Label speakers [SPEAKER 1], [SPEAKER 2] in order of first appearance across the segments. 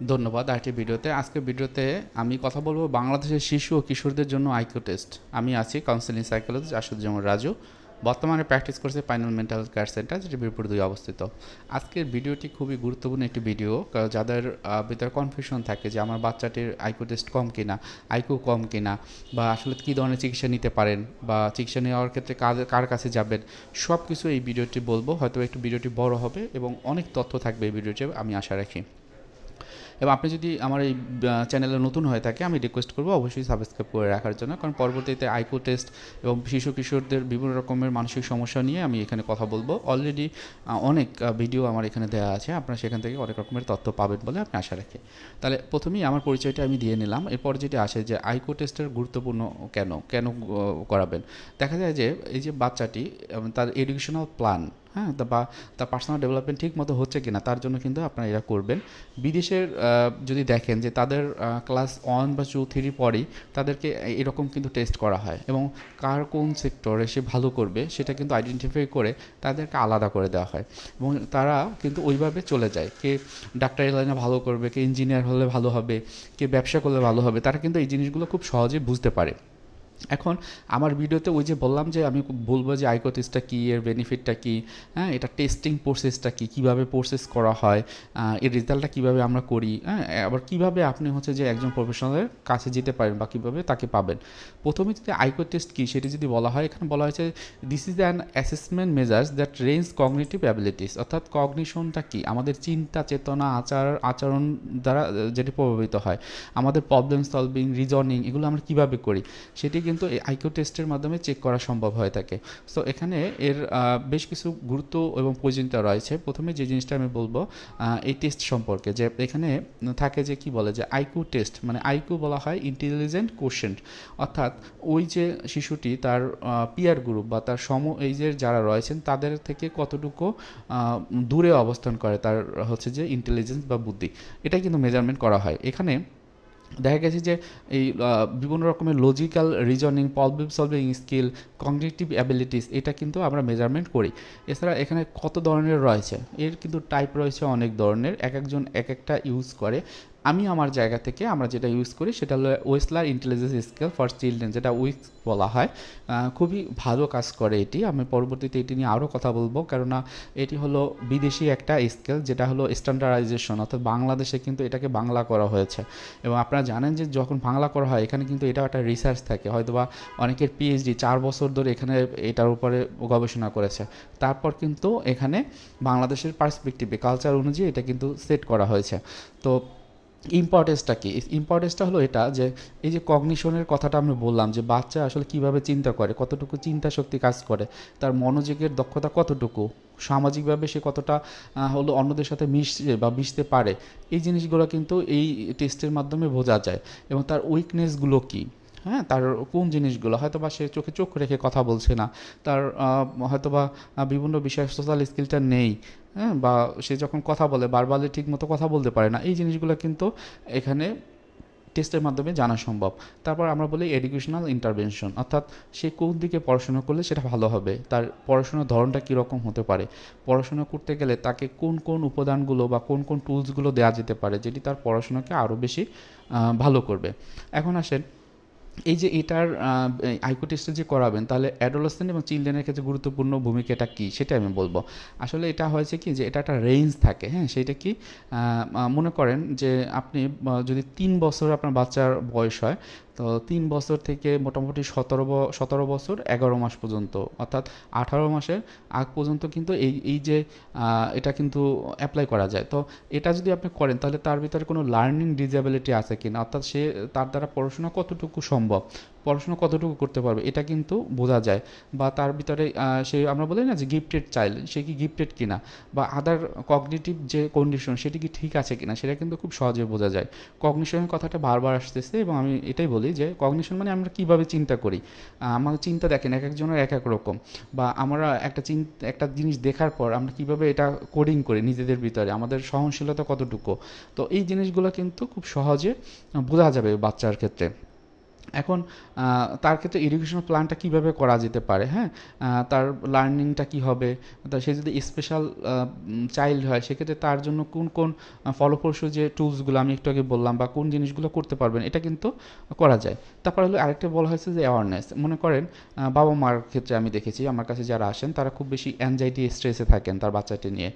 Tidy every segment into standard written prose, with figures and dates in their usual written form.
[SPEAKER 1] ধন্যবাদ আরেকটি ভিডিওতে। আজকের ভিডিওতে আমি কথা বলবো বাংলাদেশের শিশু ও কিশোরদের জন্য আইকিউ টেস্ট। আমি আছি কাউন্সিলিং সাইকোলজিস্ট আসাদুজ্জামান রাজু। বর্তমানে প্র্যাকটিস করছে ফাইনাল মেন্টাল কেয়ার সেন্টার, যেটি মিরপুর 2 অবস্থিত। আজকের ভিডিওটি খুবই গুরুত্বপূর্ণ একটি ভিডিও, যাদের ভিতরে কনফিউশন থাকে যে আমার বাচ্চাটির আইকিউ টেস্ট কম কিনা, আইকিউ কম কিনা, বা আসলে কী ধরনের চিকিৎসা নিতে পারেন, বা চিকিৎসা নেওয়ার ক্ষেত্রে কার কাছে যাবেন, সব কিছু এই ভিডিওটি বলবো। হয়তো একটু ভিডিওটি বড় হবে এবং অনেক তথ্য থাকবে এই ভিডিওটি, আমি আশা রাখি। এবং আপনি যদি আমার এই চ্যানেলে নতুন হয়ে থাকে, আমি রিকোয়েস্ট করবো অবশ্যই সাবস্ক্রাইব করে রাখার জন্য, কারণ পরবর্তীতে আইকিউ টেস্ট এবং শিশু কিশোরদের বিভিন্ন রকমের মানসিক সমস্যা নিয়ে আমি এখানে কথা বলবো। অলরেডি অনেক ভিডিও আমার এখানে দেওয়া আছে, আপনারা সেখান থেকে অনেক রকমের তথ্য পাবেন বলে আমি আশা রাখি। তাহলে প্রথমেই আমার পরিচয়টা আমি দিয়ে নিলাম। এরপর যেটি আসে যে আইকিউ টেস্টের গুরুত্বপূর্ণ কেন কেন করাবেন। দেখা যায় যে এই যে বাচ্চাটি তার এডুকেশনাল প্ল্যান, হ্যাঁ, বা তার পার্সোনাল ডেভেলপমেন্ট ঠিক মতো হচ্ছে কিনা, তার জন্য কিন্তু আপনারা এরা করবেন। বিদেশের যদি দেখেন যে তাদের ক্লাস 1 বা 2, 3 পরেই তাদেরকে এরকম কিন্তু টেস্ট করা হয়, এবং কার কোন সেক্টরে সে ভালো করবে সেটা কিন্তু আইডেন্টিফাই করে তাদেরকে আলাদা করে দেওয়া হয়, এবং তারা কিন্তু ওইভাবে চলে যায়। কে ডাক্তারি লাইনে ভালো করবে, কে ইঞ্জিনিয়ার হলে ভালো হবে, কে ব্যবসা করলে ভালো হবে, তারা কিন্তু এই জিনিসগুলো খুব সহজে বুঝতে পারে। এখন আমার ভিডিওতে ওই যে বললাম যে আমি বলবো যে আইকিউ টেস্টটা কী, এর বেনিফিটটা কী, হ্যাঁ, এটা টেস্টিং প্রসেসটা কী, কীভাবে প্রসেস করা হয়, এর রেজাল্টটা কীভাবে আমরা করি, হ্যাঁ, আবার কীভাবে আপনি হচ্ছে যে একজন প্রফেশনালের কাছে যেতে পারেন বা কীভাবে তাকে পাবেন। প্রথমে যদি আইকিউ টেস্ট কী সেটি যদি বলা হয়, এখানে বলা হয়েছে this is an assessment measures that range cognitive abilities, অর্থাৎ কগনিশনটা কী, আমাদের চিন্তা চেতনা আচরণ দ্বারা যেটি প্রভাবিত হয়, আমাদের প্রবলেম সলভিং, রিজনিং, এগুলো আমরা কীভাবে করি সেটি কিন্তু এই আইকিউ টেস্টের মাধ্যমে চেক করা সম্ভব হয়ে থাকে। সো এখানে এর বেশ কিছু গুরুত্ব এবং প্রয়োজনীয়তা রয়েছে। প্রথমে যে জিনিসটা আমি বলবো এই টেস্ট সম্পর্কে, যে এখানে থাকে যে কি বলে যে আইকিউ টেস্ট, মানে আইকিউ বলা হয় ইন্টেলিজেন্ট কোশেন্ট, অর্থাৎ ওই যে শিশুটি তার পিয়ার গ্রুপ বা তার এইজের যারা রয়েছেন তাদের থেকে কতটুকু দূরে অবস্থান করে তার হচ্ছে যে ইন্টেলিজেন্স বা বুদ্ধি, এটাই কিন্তু মেজারমেন্ট করা হয়। এখানে দেখা গেছে যে এই বিভিন্ন রকমের logical reasoning, problem solving skill, cognitive abilities, এটা কিন্তু আমরা মেজারমেন্ট করি। এছাড়া এখানে কত ধরনের রয়েছে, এর কিন্তু টাইপ রয়েছে অনেক ধরনের, এক একজন এক একটা ইউজ করে। আমি আমার জায়গা থেকে আমরা যেটা ইউজ করি সেটা হলো ওয়েসলার ইন্টেলিজেন্স স্কেল ফর চিলড্রেন, যেটা উইক্স বলা হয়। খুবই ভালো কাজ করে এটি, আমি পরবর্তীতে এটি নিয়ে আরও কথা বলবো, কেননা এটি হলো বিদেশি একটা স্কেল, যেটা হলো স্ট্যান্ডার্ডাইজেশন, অর্থাৎ বাংলাদেশে কিন্তু এটাকে বাংলা করা হয়েছে। এবং আপনারা জানেন যে যখন বাংলা করা হয় এখানে কিন্তু এটা একটা রিসার্চ থাকে, হয়তোবা অনেকের পিএইচডি 4 বছর ধরে এখানে এটার উপরে গবেষণা করেছে, তারপর কিন্তু এখানে বাংলাদেশের পার্সপেক্টিভে কালচার অনুযায়ী এটা কিন্তু সেট করা হয়েছে। তো ইম্পর্টেন্সটা কি? ইম্পর্টেন্সটা হলো এটা যে এই যে কগনিশনের কথাটা আমি বললাম, যে বাচ্চা আসলে কিভাবে চিন্তা করে, কতটুকু চিন্তা শক্তি কাজ করে, তার মনোযোগের দক্ষতা কতটুকু, সামাজিকভাবে সে কতটা হলো অন্যদের সাথে মিশছে বা মিশতে পারে, এই জিনিসগুলো কিন্তু এই টেস্টের মাধ্যমে বোঝা যায়। এবং তার উইকনেসগুলো কী, হ্যাঁ, তার কোন জিনিসগুলো, হয়তোবা সে চোখে চোখ রেখে কথা বলছে না, তার হয়তোবা বিভিন্ন বিষয়ে সোশ্যাল স্কিলটা নেই, হ্যাঁ, বা সে যখন কথা বলে বারবারই ঠিক মতো কথা বলতে পারে না, এই জিনিসগুলো কিন্তু এখানে টেস্টের মাধ্যমে জানা সম্ভব। তারপর আমরা বলি এডুকেশনাল ইন্টারভেনশন, অর্থাৎ সে কোন দিকে পড়াশোনা করলে সেটা ভালো হবে, তার পড়াশোনার ধরনটা কীরকম হতে পারে, পড়াশোনা করতে গেলে তাকে কোন কোন উপাদানগুলো বা কোন কোন টুলসগুলো দেওয়া যেতে পারে যেটি তার পড়াশোনাকে আরও বেশি ভালো করবে। এখন আসেন এই যে এটার আইকিউ টেস্টে যে করাবেন, তাহলে অ্যাডোলেসেন্ট এবং চিলড্রেনের ক্ষেত্রে গুরুত্বপূর্ণ ভূমিকাটা কী সেটা আমি বলবো। আসলে এটা হয়েছে কি যে এটা একটা রেঞ্জ থাকে, হ্যাঁ, সেটা কি মনে করেন যে আপনি যদি 3 বছর আপনার বাচ্চার বয়স হয়, তো 3 বছর থেকে মোটামুটি 17 বছর 11 মাস পর্যন্ত, অর্থাৎ 18 মাসের আগ পর্যন্ত কিন্তু এই যে এটা কিন্তু অ্যাপ্লাই করা যায়। তো এটা যদি আপনি করেন তাহলে তার ভিতরে কোনো লার্নিং ডিসএবিলিটি আছে কিনা, অর্থাৎ সে তার দ্বারা পড়াশোনা কতটুকু সম্ভব, পড়াশোনা কতটুকু করতে পারবে, এটা কিন্তু বোঝা যায়। বা তার ভিতরে সে আমরা বলি না যে গিফটেড চাইল্ড, সে কি গিফটেড কিনা, বা আদার কগনিটিভ যে কন্ডিশন সেটি কি ঠিক আছে কিনা, সেটা কিন্তু খুব সহজে বোঝা যায়। কগনিশনের কথাটা বারবার আসতেছে, এবং আমি এটাই বলি যে কগনিশন মানে আমরা কীভাবে চিন্তা করি। আমার চিন্তা দেখেন এক একজনের এক এক রকম, বা আমরা একটা জিনিস দেখার পর আমরা কীভাবে এটা কোডিং করি নিজেদের ভিতরে, আমাদের সহনশীলতা কতটুকু, তো এই জিনিসগুলো কিন্তু খুব সহজে বোঝা যাবে বাচ্চার ক্ষেত্রে। এখন তার ক্ষেত্রে এডুকেশনাল প্ল্যানটা কীভাবে করা যেতে পারে, হ্যাঁ, তার লার্নিংটা কী হবে, সে যদি স্পেশাল চাইল্ড হয় সেক্ষেত্রে তার জন্য কোন কোন ফলপ্রসূ যে টুলসগুলো আমি একটু আগে বললাম বা কোন জিনিসগুলো করতে পারবেন এটা কিন্তু করা যায়। তারপর হলো আরেকটা বলা হয়েছে যে অ্যাওয়ারনেস। মনে করেন বাবা মার ক্ষেত্রে আমি দেখেছি আমার কাছে যারা আসেন তারা খুব বেশি অ্যাংজাইটি স্ট্রেসে থাকেন তার বাচ্চাটি নিয়ে।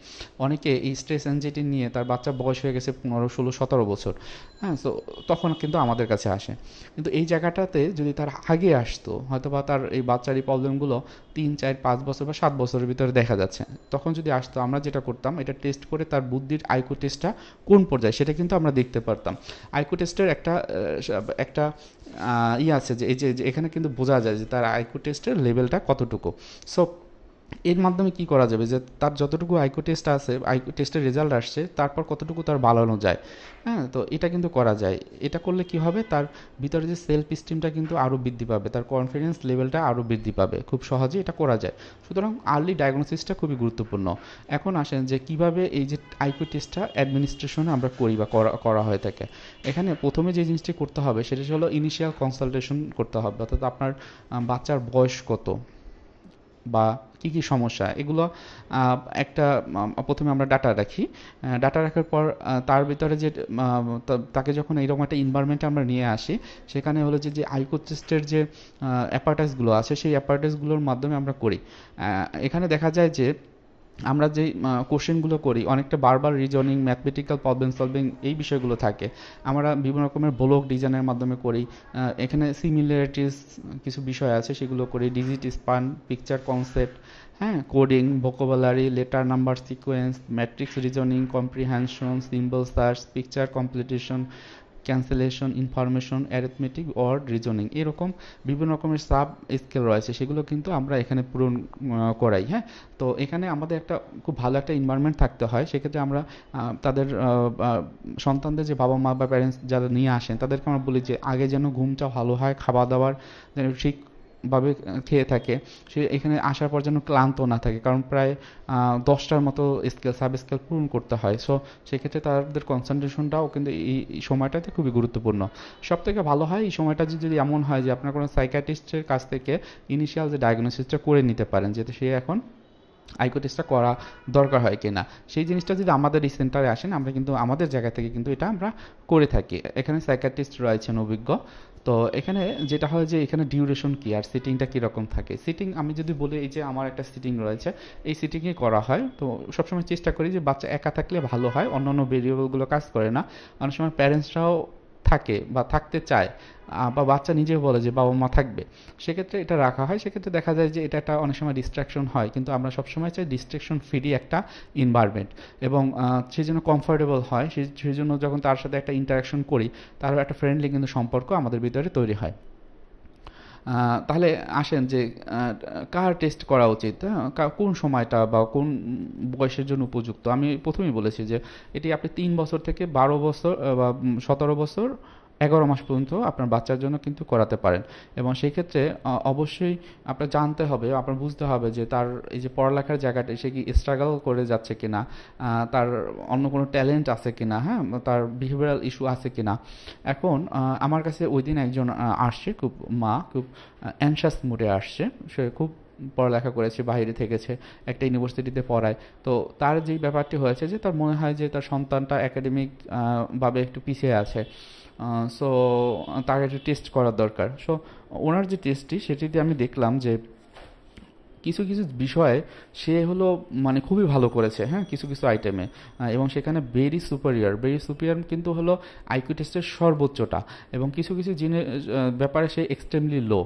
[SPEAKER 1] অনেকে এই স্ট্রেস অ্যাংজাইটি নিয়ে তার বাচ্চার বয়স হয়ে গেছে 15, 16, 17 বছর, হ্যাঁ, তো তখন কিন্তু আমাদের কাছে আসে। কিন্তু এই জায়গাটাতে যদি তার আগে আসতো হয়তো বা তার এই বাচ্চার এই প্রবলেমগুলো 3, 4, 5 বছর বা 7 বছরের ভিতরে দেখা যাচ্ছে, তখন যদি আসতো আমরা যেটা করতাম এটা টেস্ট করে তার বুদ্ধির আইকিউ টেস্টটা কোন পর্যায়ে সেটা কিন্তু আমরা দেখতে পারতাম। আইকিউ টেস্টের একটা আছে যে এই যে এখানে কিন্তু বোঝা যায় যে তার আইকিউ টেস্টের লেভেলটা কতটুকু। সো এর মাধ্যমে কি করা যাবে যে তার যতটুকু আইকিউ টেস্ট আছে, আইকিউ টেস্টের রেজাল্ট আসছে, তারপর কতটুকু তার বাড়ানো যায়, হ্যাঁ, তো এটা কিন্তু করা যায়। এটা করলে কি হবে, তার ভিতরে যে সেলফ স্টিমটা কিন্তু আরও বৃদ্ধি পাবে, তার কনফিডেন্স লেভেলটা আরও বৃদ্ধি পাবে, খুব সহজেই এটা করা যায়। সুতরাং আর্লি ডায়াগনোসিসটা খুবই গুরুত্বপূর্ণ। এখন আসেন যে কিভাবে এই যে আইকিউ টেস্টটা অ্যাডমিনিস্ট্রেশনে আমরা করি বা করা হয়ে থাকে। এখানে প্রথমে যে জিনিসটি করতে হবে সেটা হলো ইনিশিয়াল কনসালটেশন করতে হবে, অর্থাৎ আপনার বাচ্চার বয়স কত বা কী কী সমস্যা এগুলো একটা প্রথমে আমরা ডাটা রাখি। ডাটা রাখার পর তার ভিতরে যে তাকে যখন এইরকম একটা এনভায়রনমেন্টে আমরা নিয়ে আসি, সেখানে হলো যে আইকিউ টেস্টের যে অ্যাপারটাইজগুলো আছে সেই অ্যাপারটাইজগুলোর মাধ্যমে আমরা করি। এখানে দেখা যায় যে আমরা যে কোশ্চেনগুলো করি অনেকটা বারবার রিজনিং, ম্যাথমেটিক্যাল প্রবলেম সলভিং এই বিষয়গুলো থাকে। আমরা বিভিন্ন রকমের ব্লক ডিজাইনের মাধ্যমে করি। এখানে সিমিলারিটিস কিছু বিষয় আছে সেগুলো করি, ডিজিট স্পান, পিকচার কনসেপ্ট, হ্যাঁ, coding, vocabulary, letter number sequence, matrix reasoning, comprehension, symbol search, picture completion, cancellation, information, arithmetic, word reasoning, এরকম বিভিন্ন রকমের সাব স্কেল রয়েছে সেগুলো কিন্তু আমরা এখানে পূরণ করাই। হ্যাঁ, তো এখানে আমাদের একটা খুব ভালো একটা এনভায়রনমেন্ট থাকতে হয়। সেক্ষেত্রে আমরা তাদের সন্তানদের যে বাবা মা বা প্যারেন্টস যারা নিয়ে আসেন তাদেরকে আমরা বলি যে আগে যেন ঘুমটা ভালো হয়, খাওয়া দাওয়ার যেন ঠিকভাবে খেয়ে থাকে, সে এখানে আসার পর যেন ক্লান্ত না থাকে, কারণ প্রায় 10টার মতো সাব স্কেল পূরণ করতে হয়। সো সেক্ষেত্রে তাদের কনসেন্ট্রেশনটাও কিন্তু এই সময়টাতে খুবই গুরুত্বপূর্ণ। সবথেকে ভালো হয় এই সময়টা যদি এমন হয় যে আপনার কোনো সাইকিয়াট্রিস্টের কাছ থেকে ইনিশিয়াল যে ডায়াগনোসিসটা করে নিতে পারেন, যেহেতু সে এখন আইকিউ টেস্টটা করা দরকার হয় কিনা, সেই জিনিসটা যদি আমাদের এই সেন্টারে আসেন আমরা কিন্তু আমাদের জায়গা থেকে কিন্তু এটা আমরা করে থাকি। এখানে সাইকিয়াট্রিস্ট রয়েছেন অভিজ্ঞ। তো এখানে যেটা হয় যে এখানে ডিউরেশন কী আর সিটিংটা কীরকম থাকে। সিটিং আমি যদি বলি এই যে আমার একটা সিটিং রয়েছে, এই সিটিংয়ে করা হয়। তো সবসময় চেষ্টা করি যে বাচ্চা একা থাকলে ভালো হয়, অন্যান্য ভেরিয়েবলগুলো কাজ করে না। অনেক সময় প্যারেন্টসরাও থাকে বা থাকতে চায় বা বাচ্চা নিজেও বলে যে বাবা মা থাকবে, সেক্ষেত্রে এটা রাখা হয়। সেক্ষেত্রে দেখা যায় যে এটা একটা অনেক সময় ডিস্ট্রাকশন হয়, কিন্তু আমরা সবসময় চাই ডিস্ট্রাকশন ফ্রি একটা এনভায়রনমেন্ট, এবং সেই জন্য কমফোর্টেবল হয়। সেই জন্য যখন তার সাথে একটা ইন্টারাকশন করি তারও একটা ফ্রেন্ডলি কিন্তু সম্পর্ক আমাদের ভিতরে তৈরি হয়। তাহলে আসেন যে কার টেস্ট করা উচিত, কোন সময়টা বা কোন বয়সের জন্য উপযুক্ত। আমি প্রথমেই বলেছি যে এটি আপনি 3 বছর থেকে 12 বছর বা 17 বছর 11 মাস পর্যন্ত আপনার বাচ্চার জন্য কিন্তু করাতে পারেন। এবং সেই ক্ষেত্রে অবশ্যই আপনার জানতে হবে, আপনার বুঝতে হবে যে তার এই যে পড়ালেখার জায়গাটা সে কি স্ট্রাগল করে যাচ্ছে কিনা, তার অন্য কোনো ট্যালেন্ট আছে কিনা, হ্যাঁ, তার বিহেভিয়ারাল ইস্যু আছে কিনা। এখন আমার কাছে ওই দিন একজন আসছে, খুব অ্যানশাস মুডে আসছে। সে খুব পড়ালেখা করেছে, বাইরে থেকেছে, একটা ইউনিভার্সিটিতে পড়ায়। তো তার যেই ব্যাপারটি হয়েছে যে তার মনে হয় যে তার সন্তানটা একাডেমিক ভাবে একটু পিছিয়ে আছে। সো তাকে একটা টেস্ট করার দরকার। সো ওনার যে টেস্টটি সেটিতে আমি দেখলাম যে কিছু কিছু বিষয়ে সে হলো মানে খুবই ভালো করেছে, হ্যাঁ, কিছু কিছু আইটেমে, এবং সেখানে ভেরি সুপিরিয়র কিন্তু হলো আইকিউ টেস্টের সর্বোচ্চটা। এবং কিছু কিছু ব্যাপারে সে এক্সট্রিমলি লো,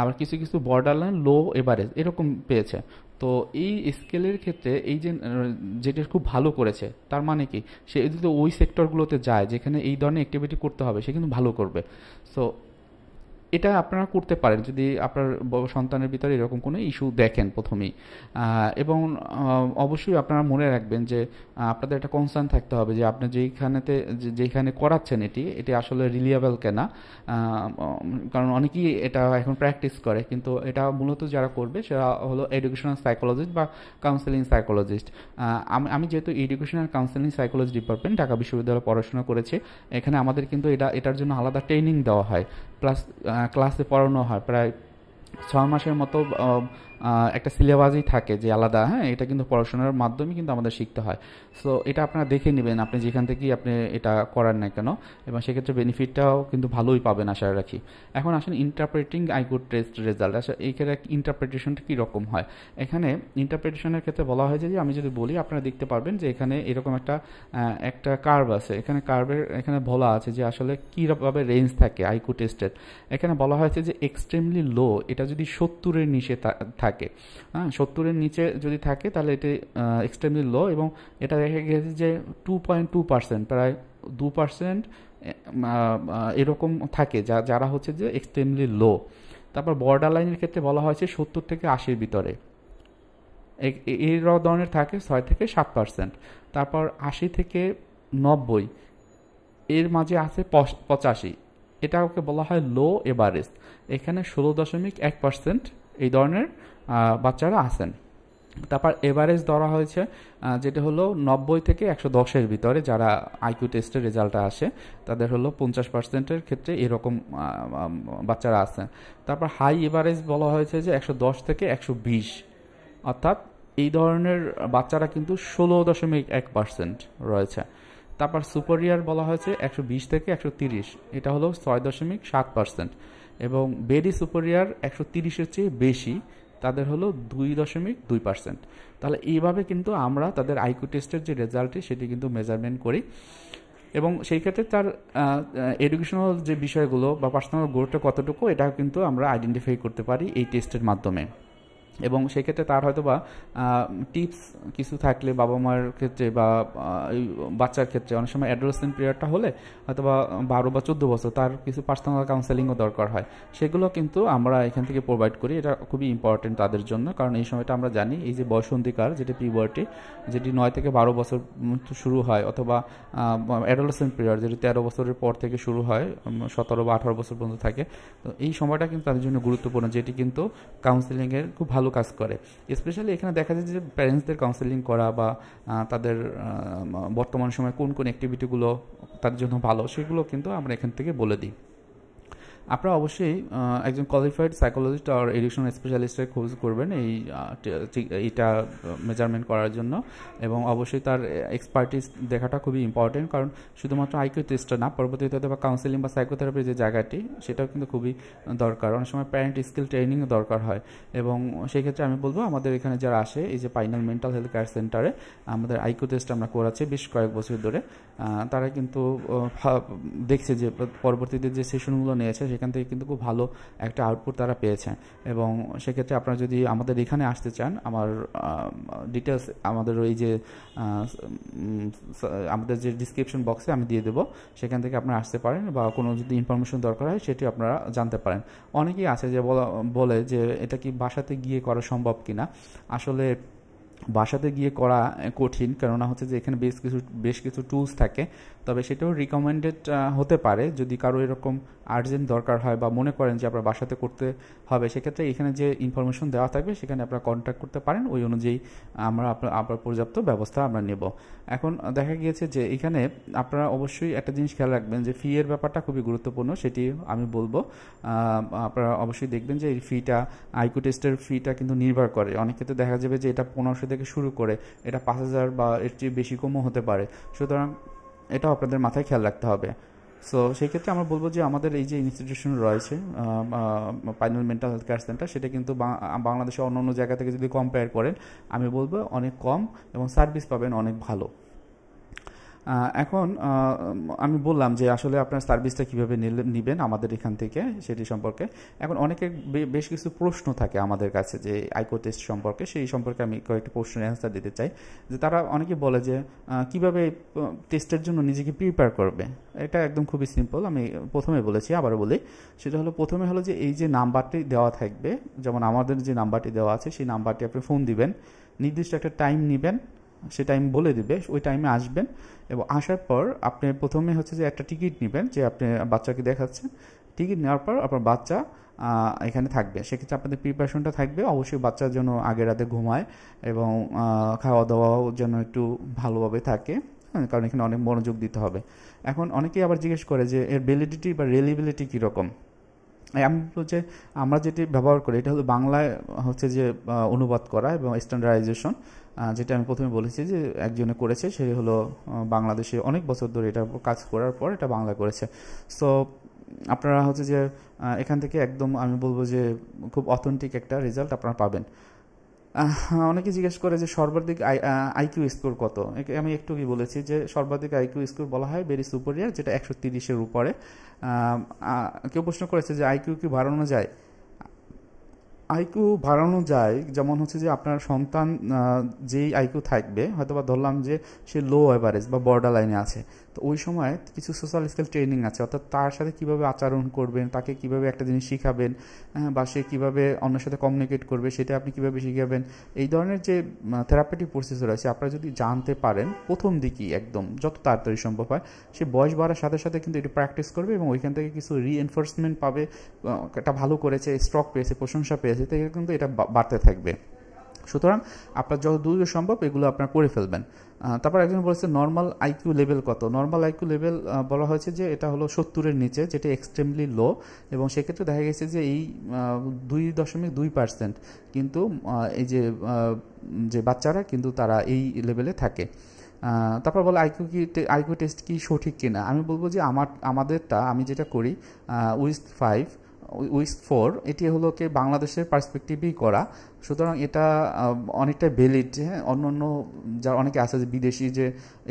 [SPEAKER 1] আবার কিছু কিছু বর্ডারলাইন লো এভারেজ এরকম পেয়েছে। তো এই স্কেলের ক্ষেত্রে এই যে যেটা খুব ভালো করেছে তার মানে কি, সে যদি ওই সেক্টরগুলোতে যায় যেখানে এই ধরনের অ্যাক্টিভিটি করতে হবে সে কিন্তু ভালো করবে। সো এটা আপনারা করতে পারেন যদি আপনার সন্তানের ভিতরে এরকম কোনো ইস্যু দেখেন প্রথমেই। এবং অবশ্যই আপনারা মনে রাখবেন যে আপনাদের একটা কনসার্ন থাকতে হবে যে আপনি যেইখানে করাচ্ছেন এটি আসলে রিলিয়েবল কিনা। কারণ অনেকেই এটা এখন প্র্যাকটিস করে, কিন্তু এটা মূলত যারা করবে সেটা হলো এডুকেশনাল সাইকোলজিস্ট বা কাউন্সেলিং সাইকোলজিস্ট। আমি যেহেতু educational counselling psychology department Dhaka বিশ্ববিদ্যালয়ে পড়াশোনা করেছি, এখানে আমাদের কিন্তু এটার জন্য আলাদা ট্রেনিং দেওয়া হয়। প্লাস ক্লাসে পড়ানো হয় প্রায় 6 মাসের মতো একটা সিলেবাসই থাকে যে আলাদা, হ্যাঁ, এটা কিন্তু পড়াশোনার মাধ্যমে কিন্তু আমাদের শিখতে হয়। সো এটা আপনারা দেখে নেবেন আপনি যেখান থেকেই আপনি এটা করার না কেন, এবং সেক্ষেত্রে বেনিফিটটাও কিন্তু ভালোই পাবেন আশা রাখি। এখন আসেন ইন্টারপ্রেটিং আইকিউ টেস্ট রেজাল্ট। আসলে এইখানে ইন্টারপ্রিটেশনটা কীরকম হয়। এখানে ইন্টারপ্রিটেশনের ক্ষেত্রে বলা হয় যে আমি যদি বলি আপনারা দেখতে পারবেন যে এখানে এরকম একটা কার্ভ আছে, এখানে কার্ভের এখানে বলা আছে যে আসলে কীভাবে রেঞ্জ থাকে আইকিউ টেস্টের। এখানে বলা হয়েছে যে এক্সট্রিমলি লো, এটা যদি 70-এর নিচে থাকে, হ্যাঁ, 70-এর নিচে যদি থাকে তাহলে এটি এক্সট্রিমলি লো, এবং এটা দেখা গেছে যে 2.2%, প্রায় 2% এরকম থাকে যারা হচ্ছে যে এক্সট্রিমলি লো। তারপর বর্ডার লাইনের ক্ষেত্রে বলা হয়েছে 70 থেকে 80-র ভিতরে, এই ধরনের থাকে 6 থেকে 7%। তারপর 80 থেকে 90 এর মাঝে আছে 85, এটাকে বলা হয় লো এভারেজ। এখানে 16.1% এই ধরনের বাচ্চারা আছেন। তারপর এভারেজ ধরা হয়েছে যেটা হলো 90 থেকে 110-এর ভিতরে যারা আইকিউ টেস্টের রেজাল্টটা আসে, তাদের হলো 50%-এর ক্ষেত্রে এরকম বাচ্চারা আছেন। তারপর হাই এভারেজ বলা হয়েছে যে 110 থেকে 120, অর্থাৎ এই ধরনের বাচ্চারা কিন্তু 16.1% রয়েছে। তারপর সুপারিয়ার বলা হয়েছে 120 থেকে 130, এটা হলো 6.7%, এবং ভেরি সুপারিয়ার 130-এর চেয়ে বেশি, তাদের হলো 2.2%। তাহলে এইভাবে কিন্তু আমরা তাদের আইকিউ টেস্টের যে রেজাল্টটি সেটি কিন্তু মেজারমেন্ট করি, এবং সেই ক্ষেত্রে তার এডুকেশনাল যে বিষয়গুলো বা পার্সোনাল গ্রোথটা কতটুকু এটাও কিন্তু আমরা আইডেন্টিফাই করতে পারি এই টেস্টের মাধ্যমে। এবং সেক্ষেত্রে তার হয়তো বা টিপস কিছু থাকলে বাবা মার ক্ষেত্রে বা এই বাচ্চার ক্ষেত্রে অনেক সময় অ্যাডোলেসেন্ট পিরিয়ডটা হলে হয়তো বা 12 বা 14 বছর তার কিছু পার্সোনাল কাউন্সেলিংও দরকার হয়, সেগুলো কিন্তু আমরা এখান থেকে প্রোভাইড করি। এটা খুবই ইম্পর্টেন্ট তাদের জন্য, কারণ এই সময়টা আমরা জানি এই যে বয়সন্ধিকার যেটি পিউবার্টি, যেটি 9 থেকে 12 বছর শুরু হয়, অথবা অ্যাডোলেসেন্ট পিরিয়ড যেটি 13 বছরের পর থেকে শুরু হয়, 17 বা 18 বছর পর্যন্ত থাকে। তো এই সময়টা কিন্তু তাদের জন্য গুরুত্বপূর্ণ, যেটি কিন্তু কাউন্সেলিংয়ের খুব ভালো কাজ করে। স্পেশালি এখানে দেখা যায় যে প্যারেন্টসদের কাউন্সেলিং করা বা তাদের বর্তমান সময়ে কোন কোন অ্যাক্টিভিটিগুলো তাদের জন্য ভালো, সেগুলো কিন্তু আমরা এখান থেকে বলে দিই। আপনারা অবশ্যই একজন কোয়ালিফাইড সাইকোলজিস্ট আর এডুকেশন স্পেশালিস্টের খোঁজ করবেন এইটা মেজারমেন্ট করার জন্য, এবং অবশ্যই তার এক্সপার্টিস দেখাটা খুবই ইম্পর্টেন্ট, কারণ শুধুমাত্র আইকিউ টেস্টটা না, পরবর্তীতে বা কাউন্সেলিং বা সাইকোথেরাপির যে জায়গাটি সেটাও কিন্তু খুবই দরকার। অনেক সময় প্যারেন্ট স্কিল ট্রেনিংও দরকার হয়, এবং সেই ক্ষেত্রে আমি বলবো আমাদের এখানে যারা আসে এই যে পাইনাল মেন্টাল হেলথ কেয়ার সেন্টারে আমাদের আইকিউ টেস্ট আমরা করাচ্ছি বেশ কয়েক বছর ধরে, তারা কিন্তু দেখছে যে পরবর্তীতে যে সেশনগুলো নিয়েছে সেখান থেকে কিন্তু খুব ভালো একটা আউটপুট তারা পেয়েছে। এবং সেক্ষেত্রে আপনারা যদি আমাদের এখানে আসতে চান, আমার ডিটেলস আমাদের ওই যে আমাদের যে ডিসক্রিপশন বক্সে আমি দিয়ে দেবো, সেখান থেকে আপনারা আসতে পারেন, বা কোনো যদি ইনফরমেশন দরকার হয় সেটি আপনারা জানতে পারেন। অনেকেই আছে যে বলে যে এটা কি বাসাতে গিয়ে করা সম্ভব কিনা। আসলে বাসাতে গিয়ে করা কঠিন, কেননা হচ্ছে যে এখানে বেশ কিছু টুলস থাকে, তবে সেটাও রিকমেন্ডেড হতে পারে যদি কারো এরকম আর্জেন্ট দরকার হয় বা মনে করেন যে আপনার বাসাতে করতে হবে, সেক্ষেত্রে এখানে যে ইনফরমেশন দেওয়া থাকবে সেখানে আপনারা কন্ট্যাক্ট করতে পারেন, ওই অনুযায়ী আমরা আপনার পর্যাপ্ত ব্যবস্থা আমরা নেব। এখন দেখা গিয়েছে যে এখানে আপনারা অবশ্যই একটা জিনিস খেয়াল রাখবেন যে ফি এর ব্যাপারটা খুবই গুরুত্বপূর্ণ, সেটি আমি বলবো। আপনারা অবশ্যই দেখবেন যে এই ফিটা, আইকিউ টেস্টের ফিটা কিন্তু নির্ভর করে। অনেক ক্ষেত্রে দেখা যাবে যে এটা 1500 থেকে শুরু করে এটা 5000 বা এর চেয়ে বেশি কমও হতে পারে, সুতরাং এটাও আপনাদের মাথায় খেয়াল রাখতে হবে। সো সেই ক্ষেত্রে আমরা বলবো যে আমাদের এই যে ইনস্টিটিউশন রয়েছে পাইনাল মেন্টাল হেলথ কেয়ার সেন্টার, সেটা কিন্তু বাংলাদেশের অন্য অন্য জায়গা থেকে যদি কম্পেয়ার করেন আমি বলবো অনেক কম, এবং সার্ভিস পাবেন অনেক ভালো। এখন আমি বললাম যে আসলে আপনার সার্ভিসটা কীভাবে নেবেন আমাদের এখান থেকে সেটি সম্পর্কে। এখন অনেকের বেশ কিছু প্রশ্ন থাকে আমাদের কাছে যে আইকিউ টেস্ট সম্পর্কে, সেই সম্পর্কে আমি কয়েকটি প্রশ্নের অ্যান্সার দিতে চাই। যে তারা অনেকে বলে যে কিভাবে টেস্টের জন্য নিজেকে প্রিপেয়ার করবে। এটা একদম খুবই সিম্পল, আমি প্রথমে বলেছি আবারও বলি, সেটা হলো প্রথমে হলো যে এই যে নাম্বারটি দেওয়া থাকবে, যেমন আমাদের যে নাম্বারটি দেওয়া আছে সেই নাম্বারটি আপনি ফোন দিবেন, নির্দিষ্ট একটা টাইম নেবেন, সে টাইম বলে দিবে, ওই টাইমে আসবেন, এবং আসার পর আপনি প্রথমে হচ্ছে যে একটা টিকিট নেবেন যে আপনি বাচ্চাকে দেখাচ্ছেন। টিকিট নেওয়ার পর আপনার বাচ্চা এখানে থাকবে, সেক্ষেত্রে আপনাদের প্রিপারেশনটা থাকবে অবশ্যই বাচ্চার জন্য আগে রাতে ঘুমায়, এবং খাওয়া দাওয়াও যেন একটু ভালোভাবে থাকে, কারণ এখানে অনেক মনোযোগ দিতে হবে। এখন অনেকেই আবার জিজ্ঞেস করে যে এর ভ্যালিডিটি বা রিলায়েবিলিটি কীরকম। আমি বলবো যে আমরা যেটি ব্যবহার করি এটা হলো বাংলায় হচ্ছে যে অনুবাদ করা এবং স্ট্যান্ডার্ডাইজেশন, যেটা আমি প্রথমে বলেছি যে একজনে করেছে, সে হলো বাংলাদেশে অনেক বছর ধরে এটা কাজ করার পর এটা বাংলা করেছে। সো আপনারা হচ্ছে যে এখান থেকে একদম আমি বলবো যে খুব অথেন্টিক একটা রেজাল্ট আপনারা পাবেন। অনেকে জিজ্ঞেস করে যে সর্বাধিক আইকিউ স্কোর কত। আমি একটু কি বলেছি যে সর্বাধিক আইকিউ স্কোর বলা হয় ভেরি সুপেরিয়র, যেটা 130-এর উপরে। কেউ প্রশ্ন করেছে যে আইকিউ কি বাড়ানো যায়। আইকিউ বাড়ানো যায়, যেমন হচ্ছে যে আপনার সন্তান যেই আইকিউ থাকবে, হয়তো বা ধরলাম যে সে লো অ্যাভারেজ বা বর্ডার লাইনে আছে, তো ওই সময় কিছু সোশ্যাল স্কিল ট্রেনিং আছে, অর্থাৎ তার সাথে কীভাবে আচরণ করবেন, তাকে কীভাবে একটা জিনিস শিখাবেন, বা সে কীভাবে অন্যের সাথে কমিউনিকেট করবে সেটা আপনি কীভাবে শিখাবেন, এই ধরনের যে থেরাপিটিক প্রসেসর আছে আপনারা যদি জানতে পারেন প্রথম দিকেই একদম যত তাড়াতাড়ি সম্ভব হয়, সে বয়স বাড়ার সাথে সাথে কিন্তু এটা প্র্যাকটিস করবে এবং ওইখান থেকে কিছু রিএনফোর্সমেন্ট পাবে, এটা ভালো করেছে, স্ট্রক পেয়েছে, প্রশংসা পেয়েছে, তো কিন্তু এটা বাড়তে থাকবে। সুতরাং আপনার যত দূর সম্ভব এগুলো আপনার করে ফেলবেন। তারপর একজন বলেছে নর্মাল আইকিউ লেভেল কত। নর্মাল আইকিউ লেভেল বলা হয়েছে যে এটা হলো 70-এর নিচে, যেটা এক্সট্রিমলি লো, এবং সেক্ষেত্রে দেখা গেছে যে এই 2.2% কিন্তু এই যে বাচ্চারা কিন্তু তারা এই লেভেলে থাকে। তারপর বলে আইকিউ টেস্ট কি সঠিক কিনা। আমি বলবো যে আমাদেরটা আমি যেটা করি উইস 4 এটি হলো কি বাংলাদেশের পার্সপেক্টিভেই করা, সুতরাং এটা অনেকটা ভ্যালিড। হ্যাঁ, অন্য যারা অনেকে আছে যে বিদেশি যে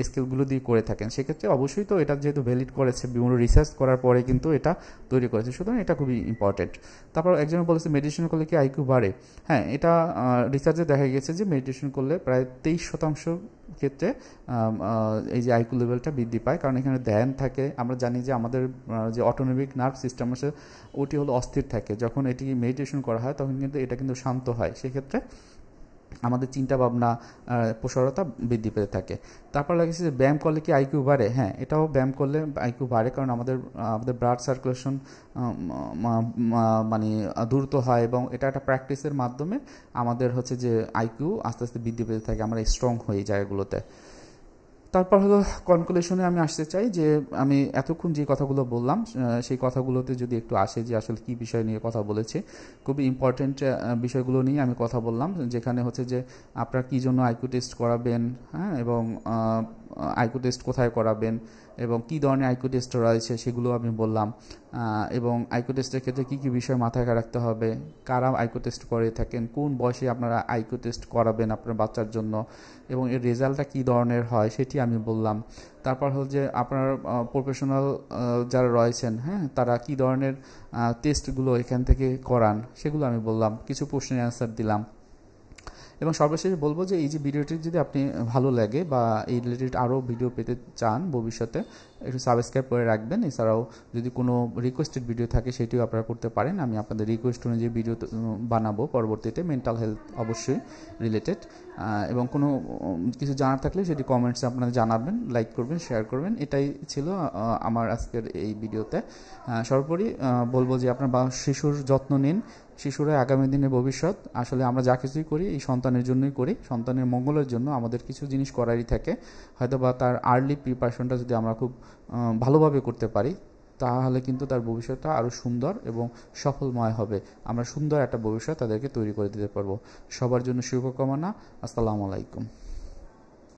[SPEAKER 1] স্কিলগুলো দিয়ে করে থাকেন, সেক্ষেত্রে অবশ্যই তো এটা যেহেতু ভ্যালিড করেছে, বিভিন্ন রিসার্চ করার পরে কিন্তু এটা তৈরি করেছে, সুতরাং এটা খুবই ইম্পর্টেন্ট। তারপর একজন বলেছে মেডিটেশন করলে কি আইকিউ বাড়ে। হ্যাঁ, এটা রিসার্চে দেখা গেছে যে মেডিটেশন করলে প্রায় 23% ক্ষেত্রে এই যে আইকিউ লেভেলটা বৃদ্ধি পায়, কারণ এখানে ধ্যান থাকে। আমরা জানি যে আমাদের যে অটোনমিক নার্ভ সিস্টেম আছে ওটি হলো অস্থির থাকে, যখন এটি মেডিটেশন করা হয় তখন কিন্তু এটা কিন্তু শান্ত হয়, সেক্ষেত্রে আমাদের চিন্তা ভাবনা প্রসারতা বৃদ্ধি পেতে থাকে। তারপর লাগছে যে ব্যায়াম করলে কি আইকিউ বাড়ে। হ্যাঁ, এটাও ব্যায়াম করলে আইকিউ বাড়ে, কারণ আমাদের ব্লাড সার্কুলেশন মানে দ্রুত হয় এবং এটা একটা প্র্যাকটিসের মাধ্যমে আমাদের হচ্ছে যে আইকিউ আস্তে আস্তে বৃদ্ধি পেতে থাকে, আমরা স্ট্রং হই এই জায়গাগুলোতে। তারপর হলো কনক্লুশনে আমি আসতে চাই যে আমি এতক্ষণ যে কথাগুলো বললাম সেই কথাগুলোতে যদি একটু আসে যে আসলে কী বিষয় নিয়ে কথা বলেছি। খুবই ইম্পর্টেন্ট বিষয়গুলো নিয়ে আমি কথা বললাম, যেখানে হচ্ছে যে আপনারা কী জন্য আইকিউ টেস্ট করাবেন, হ্যাঁ, এবং আইকিউ টেস্ট কোথায় করাবেন এবং কী ধরনের আইকিউ টেস্ট রয়েছে সেগুলো আমি বললাম, এবং আইকিউ টেস্টের ক্ষেত্রে কী কী বিষয় মাথায় রাখতে হবে, কারা আইকিউ টেস্ট করে থাকেন, কোন বয়সে আপনারা আইকিউ টেস্ট করাবেন আপনার বাচ্চার জন্য, এবং এর রেজাল্টটা কী ধরনের হয় সেটি আমি বললাম। তারপর হল যে আপনার প্রফেশনাল যারা রয়েছেন, হ্যাঁ, তারা কী ধরনের টেস্টগুলো এখান থেকে করান সেগুলো আমি বললাম, কিছু প্রশ্নের অ্যান্সার দিলাম। এবং সর্বশেষে বলবো যে এই যে ভিডিওটি যদি আপনি ভালো লাগে বা এই রিলেটেড আরও ভিডিও পেতে চান ভবিষ্যতে, একটু সাবস্ক্রাইব করে রাখবেন। এছাড়াও যদি কোনো রিকোয়েস্টেড ভিডিও থাকে সেটিও আপনারা করতে পারেন, আমি আপনাদের রিকোয়েস্ট অনুযায়ী ভিডিও বানাবো পরবর্তীতে, মেন্টাল হেলথ অবশ্যই রিলেটেড। এবং কোনো কিছু জানার থাকলে সেটি কমেন্টসে আপনারা জানাবেন, লাইক করবেন, শেয়ার করবেন। এটাই ছিল আমার আজকের এই ভিডিওতে। সর্বোপরি বলবো যে আপনার শিশুর যত্ন নিন, শিশুরা আগামী দিনের ভবিষ্যৎ। আসলে আমরা যা কিছুই করি এই সন্তানের জন্যই করি, সন্তানের মঙ্গলের জন্য আমাদের কিছু জিনিস করারই থাকে। হয়তো বা তার আর্লি প্রিপারেশনটা যদি আমরা খুব ভালোভাবে করতে পারি তাহলে কিন্তু তার ভবিষ্যৎটা আরও সুন্দর এবং সফলময় হবে। আমরা সুন্দর একটা ভবিষ্যৎ তাদেরকে তৈরি করে দিতে পারবো। সবার জন্য শুভকামনা। আসসালামু আলাইকুম।